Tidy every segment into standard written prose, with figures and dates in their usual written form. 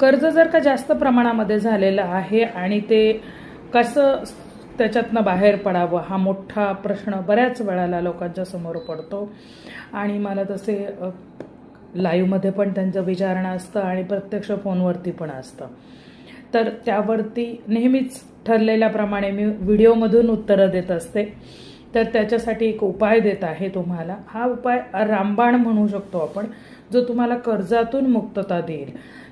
कर्ज जर का जास्त प्रमाणामध्ये झालेलं आहे आणि ते कसं त्याच्यातनं बाहेर पडावं हा मोठा प्रश्न बऱ्याच वेळाला लोकांच्या समोर पडतो. आणि मला तसे लाईव्हमध्ये पण त्यांचं विचारणं असतं आणि प्रत्यक्ष फोनवरती पण असतं. तर त्यावरती नेहमीच ठरलेल्याप्रमाणे मी व्हिडिओमधून उत्तरं देत असते. तर त्याच्यासाठी एक उपाय देत आहे तुम्हाला. हा उपाय रामबाण म्हणू शकतो आपण, जो तुम्हाला कर्जातून मुक्तता देईल.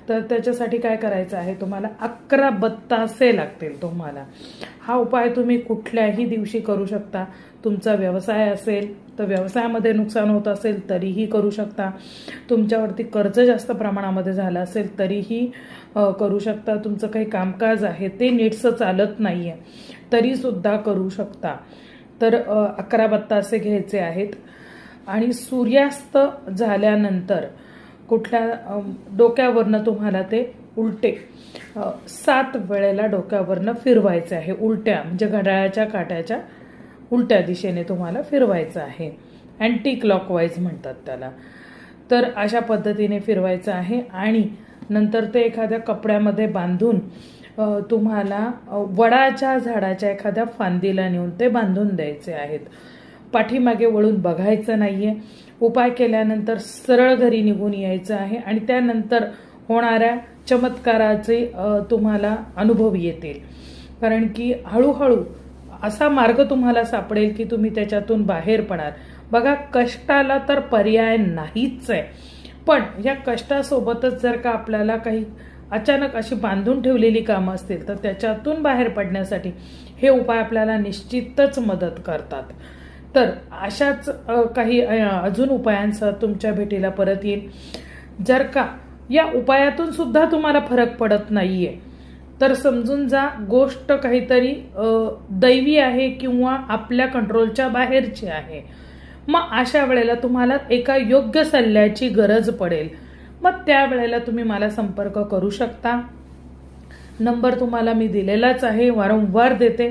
तर त्याच्यासाठी काय करायचं आहे, तुम्हाला 11 बत्तासे लागतील तुम्हाला. हा उपाय तुम्ही कुठल्याही दिवशी करू शकता. तुमचा व्यवसाय असेल तर व्यवसायामध्ये नुकसान होत असेल तरीही करू शकता. तुमच्यावरती कर्ज जास्त प्रमाणामध्ये झालं असेल तरीही करू शकता. तुमचं काही कामकाज आहे ते नीटसं चालत नाही आहे तरीसुद्धा करू शकता. तर 11 बत्तासे घ्यायचे आहेत आणि सूर्यास्त झाल्यानंतर कुठल्या डोक्यावरनं तुम्हाला ते उलटे 7 वेळेला डोक्यावरनं फिरवायचे आहे. उलट्या म्हणजे घड्याळाच्या काट्याच्या उलट्या दिशेने तुम्हाला फिरवायचं आहे. अँटी क्लॉकवाईज म्हणतात त्याला. तर अशा पद्धतीने फिरवायचं आहे आणि नंतर ते एखाद्या कपड्यामध्ये बांधून तुम्हाला वडाच्या झाडाच्या एखाद्या फांदीला नेऊन ते बांधून द्यायचे आहेत. पाठीमागे वळून बघायचं नाहीये. उपाय केल्यानंतर सरळ घरी निघून यायचं आहे आणि त्यानंतर होणाऱ्या चमत्काराचे तुम्हाला अनुभव येतील. कारण की हळूहळू असा मार्ग तुम्हाला सापडेल की तुम्ही त्याच्यातून बाहेर पडाल. बघा, कष्टाला तर पर्याय नाहीच आहे, पण या कष्टासोबतच जर का आपल्याला काही अचानक अशी बांधून ठेवलेली कामं असतील तर त्याच्यातून बाहेर पडण्यासाठी हे उपाय आपल्याला निश्चितच मदत करतात. तर अशाच काही अजून उपायांसह तुमच्या भेटीला परत येईल. जर का या उपायातून सुद्धा तुम्हाला फरक पडत नाहीये तर समजून जा गोष्ट काहीतरी दैवी आहे किंवा आपल्या कंट्रोलच्या बाहेरची आहे. मग अशा वेळेला तुम्हाला एका योग्य सल्ल्याची गरज पडेल. मग त्यावेळेला तुम्ही मला संपर्क करू शकता. नंबर तुम्हाला मी दिलेलाच आहे, वारंवार देते.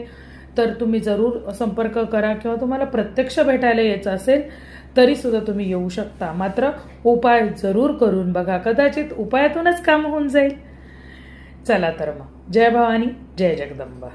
तर तुम्ही जरूर संपर्क करा किंवा तुम्हाला प्रत्यक्ष भेटायला यायचं असेल तरी सुद्धा तुम्ही येऊ शकता. मात्र उपाय जरूर करून बघा, कदाचित उपायातूनच काम होऊन जाईल. चला तर मग, जय भवानी, जय जगदंबा.